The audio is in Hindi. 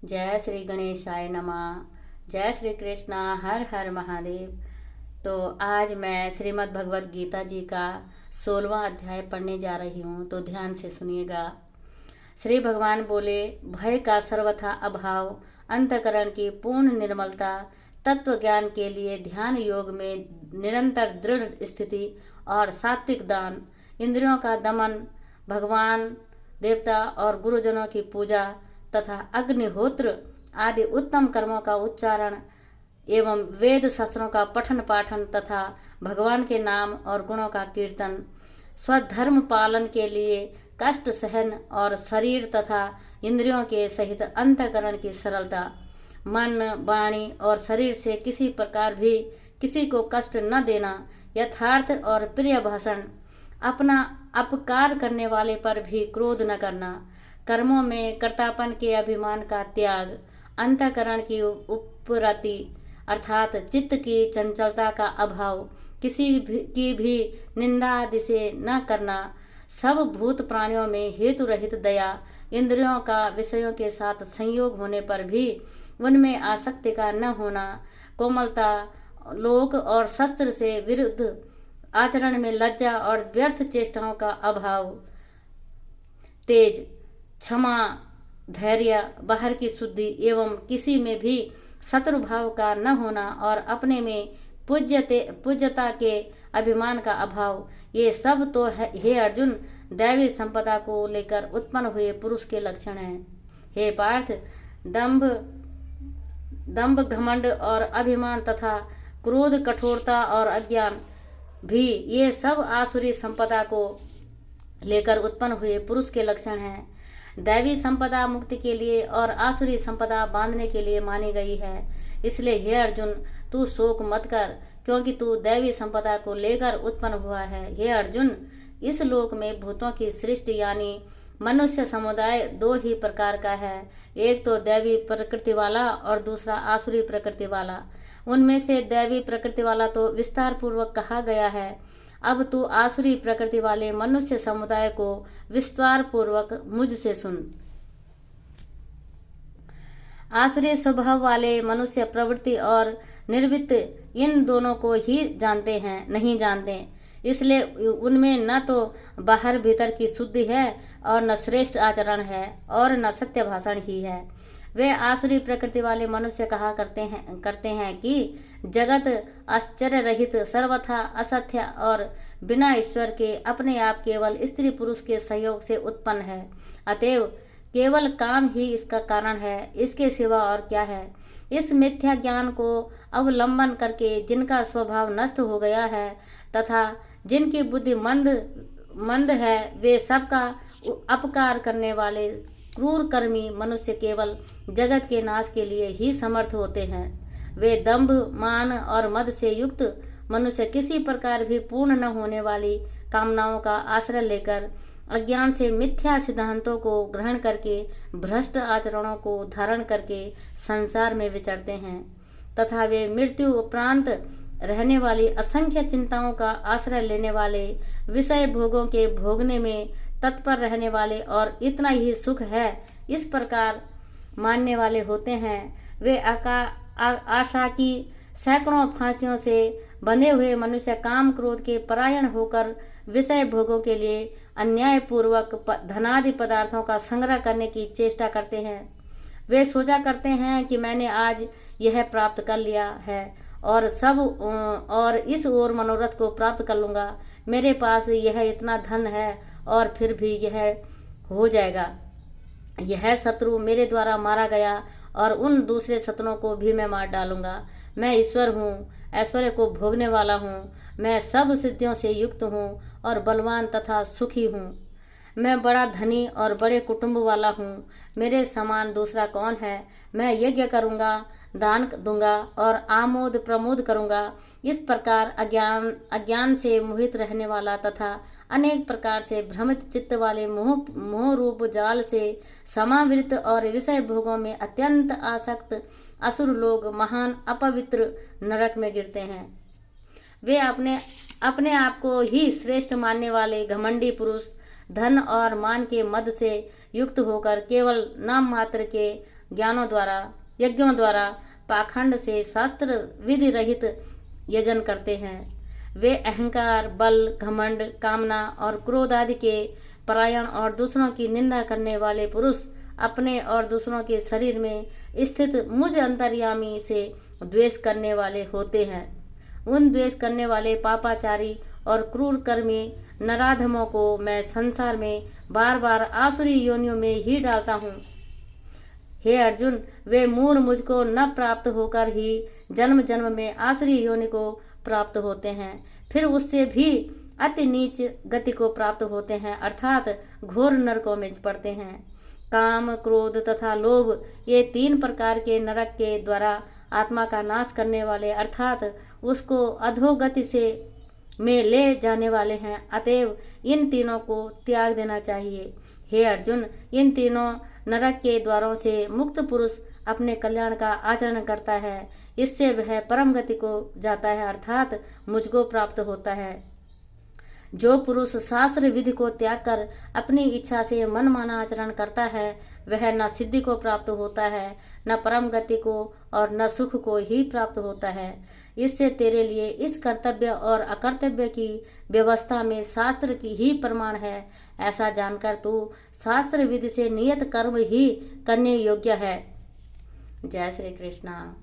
जय श्री गणेशाय नमः। जय श्री कृष्णा। हर हर महादेव। तो आज मैं श्रीमद् भगवत गीता जी का 16वां अध्याय पढ़ने जा रही हूँ, तो ध्यान से सुनिएगा। श्री भगवान बोले, भय का सर्वथा अभाव, अंतकरण की पूर्ण निर्मलता, तत्व ज्ञान के लिए ध्यान योग में निरंतर दृढ़ स्थिति और सात्विक दान, इंद्रियों का दमन, भगवान देवता और गुरुजनों की पूजा तथा अग्निहोत्र आदि उत्तम कर्मों का उच्चारण एवं वेद शास्त्रों का पठन पाठन तथा भगवान के नाम और गुणों का कीर्तन, स्वधर्म पालन के लिए कष्ट सहन और शरीर तथा इंद्रियों के सहित अंतःकरण की सरलता, मन वाणी और शरीर से किसी प्रकार भी किसी को कष्ट न देना, यथार्थ और प्रिय भाषण, अपना अपकार करने वाले पर भी क्रोध न करना, कर्मों में कर्तापन के अभिमान का त्याग, अंतःकरण की उपरति अर्थात चित्त की चंचलता का अभाव, की भी निंदा आदि से न करना, सब भूत प्राणियों में हेतु रहित दया, इंद्रियों का विषयों के साथ संयोग होने पर भी उनमें आसक्ति का न होना, कोमलता, लोक और शस्त्र से विरुद्ध आचरण में लज्जा और व्यर्थ चेष्टाओं का अभाव, तेज, क्षमा, धैर्य, बाहर की शुद्धि एवं किसी में भी शत्रुभाव का न होना और अपने में पूज्यता के अभिमान का अभाव, ये सब तो हे अर्जुन दैवी संपदा को लेकर उत्पन्न हुए पुरुष के लक्षण हैं। हे पार्थ, दंभ, घमंड और अभिमान तथा क्रोध, कठोरता और अज्ञान भी ये सब आसुरी संपदा को लेकर उत्पन्न हुए पुरुष के लक्षण हैं। दैवी संपदा मुक्ति के लिए और आसुरी संपदा बांधने के लिए मानी गई है। इसलिए हे अर्जुन, तू शोक मत कर, क्योंकि तू दैवी संपदा को लेकर उत्पन्न हुआ है। हे अर्जुन, इस लोक में भूतों की सृष्टि यानी मनुष्य समुदाय दो ही प्रकार का है, एक तो दैवी प्रकृति वाला और दूसरा आसुरी प्रकृति वाला। उनमें से दैवी प्रकृति वाला तो विस्तार पूर्वक कहा गया है। अब तू आसुरी प्रकृति वाले मनुष्य समुदाय को विस्तार पूर्वक मुझसे सुन। आसुरी स्वभाव वाले मनुष्य प्रवृत्ति और निर्वृत्ति इन दोनों को ही जानते हैं, नहीं जानते। इसलिए उनमें न तो बाहर भीतर की शुद्धि है और न श्रेष्ठ आचरण है और न सत्य भाषण ही है। वे आसुरी प्रकृति वाले मनुष्य कहा करते हैं कि जगत आश्चर्य रहित, सर्वथा असत्य और बिना ईश्वर के अपने आप केवल स्त्री पुरुष के सहयोग से उत्पन्न है। अतएव केवल काम ही इसका कारण है, इसके सिवा और क्या है। इस मिथ्या ज्ञान को अवलंबन करके जिनका स्वभाव नष्ट हो गया है तथा जिनकी बुद्धि मंद है, वे सबका अपकार करने वाले क्रूर कर्मी मनुष्य केवल जगत के नाश के लिए ही समर्थ होते हैं। वे दंभ, मान और मद से युक्त मनुष्य किसी प्रकार भी पूर्ण न होने वाली कामनाओं का आश्रय लेकर अज्ञान से मिथ्या सिद्धांतों को ग्रहण करके भ्रष्ट आचरणों को धारण करके संसार में विचरते हैं तथा वे मृत्यु उपरांत रहने वाली असंख्य चिंताओं का आश्रय लेने वाले, विषय भोगों के भोगने में तत्पर रहने वाले और इतना ही सुख है इस प्रकार मानने वाले होते हैं। वे आशा की सैकड़ों फांसियों से बंधे हुए मनुष्य काम क्रोध के परायण होकर विषय भोगों के लिए अन्यायपूर्वक धनादि पदार्थों का संग्रह करने की चेष्टा करते हैं। वे सोचा करते हैं कि मैंने आज यह प्राप्त कर लिया है और इस ओर मनोरथ को प्राप्त कर लूँगा। मेरे पास यह इतना धन है और फिर भी यह हो जाएगा। यह शत्रु मेरे द्वारा मारा गया और उन दूसरे शत्रुओं को भी मैं मार डालूंगा। मैं ईश्वर हूँ, ऐश्वर्य को भोगने वाला हूँ, मैं सब सिद्धियों से युक्त हूँ और बलवान तथा सुखी हूँ। मैं बड़ा धनी और बड़े कुटुंब वाला हूँ, मेरे समान दूसरा कौन है। मैं यज्ञ करूँगा, दान दूंगा और आमोद प्रमोद करूँगा। इस प्रकार अज्ञान से मोहित रहने वाला तथा अनेक प्रकार से भ्रमित चित्त वाले मोह रूप जाल से समावृत और विषय भोगों में अत्यंत आसक्त असुर लोग महान अपवित्र नरक में गिरते हैं। वे अपने आप को ही श्रेष्ठ मानने वाले घमंडी पुरुष धन और मान के मद से युक्त होकर केवल नाम मात्र के यज्ञों द्वारा पाखंड से शास्त्र विधि रहित यजन करते हैं। वे अहंकार, बल, घमंड, कामना और क्रोध आदि के परायण और दूसरों की निंदा करने वाले पुरुष अपने और दूसरों के शरीर में स्थित मुझ अंतर्यामी से द्वेष करने वाले होते हैं। उन द्वेष करने वाले पापाचारी और क्रूर कर्मी नराधमों को मैं संसार में बार बार आसुरी योनियों में ही डालता हूँ। हे अर्जुन, वे मूढ़ मुझको न प्राप्त होकर ही जन्म जन्म में आसुरी योनि को प्राप्त होते हैं, फिर उससे भी अति नीच गति को प्राप्त होते हैं, अर्थात घोर नरकों में पड़ते हैं। काम, क्रोध तथा लोभ ये 3 प्रकार के नरक के द्वारा आत्मा का नाश करने वाले अर्थात उसको अधोगति से में ले जाने वाले हैं। अतएव इन तीनों को त्याग देना चाहिए। हे अर्जुन, इन तीनों नरक के द्वारों से मुक्त पुरुष अपने कल्याण का आचरण करता है, इससे वह परम गति को जाता है, अर्थात मुझको प्राप्त होता है। जो पुरुष शास्त्र विधि को त्याग कर अपनी इच्छा से मनमाना आचरण करता है, वह न सिद्धि को प्राप्त होता है, न परम गति को और न सुख को ही प्राप्त होता है। इससे तेरे लिए इस कर्तव्य और अकर्तव्य की व्यवस्था में शास्त्र की ही प्रमाण है। ऐसा जानकर तू शास्त्र विधि से नियत कर्म ही करने योग्य है। जय श्री कृष्णा।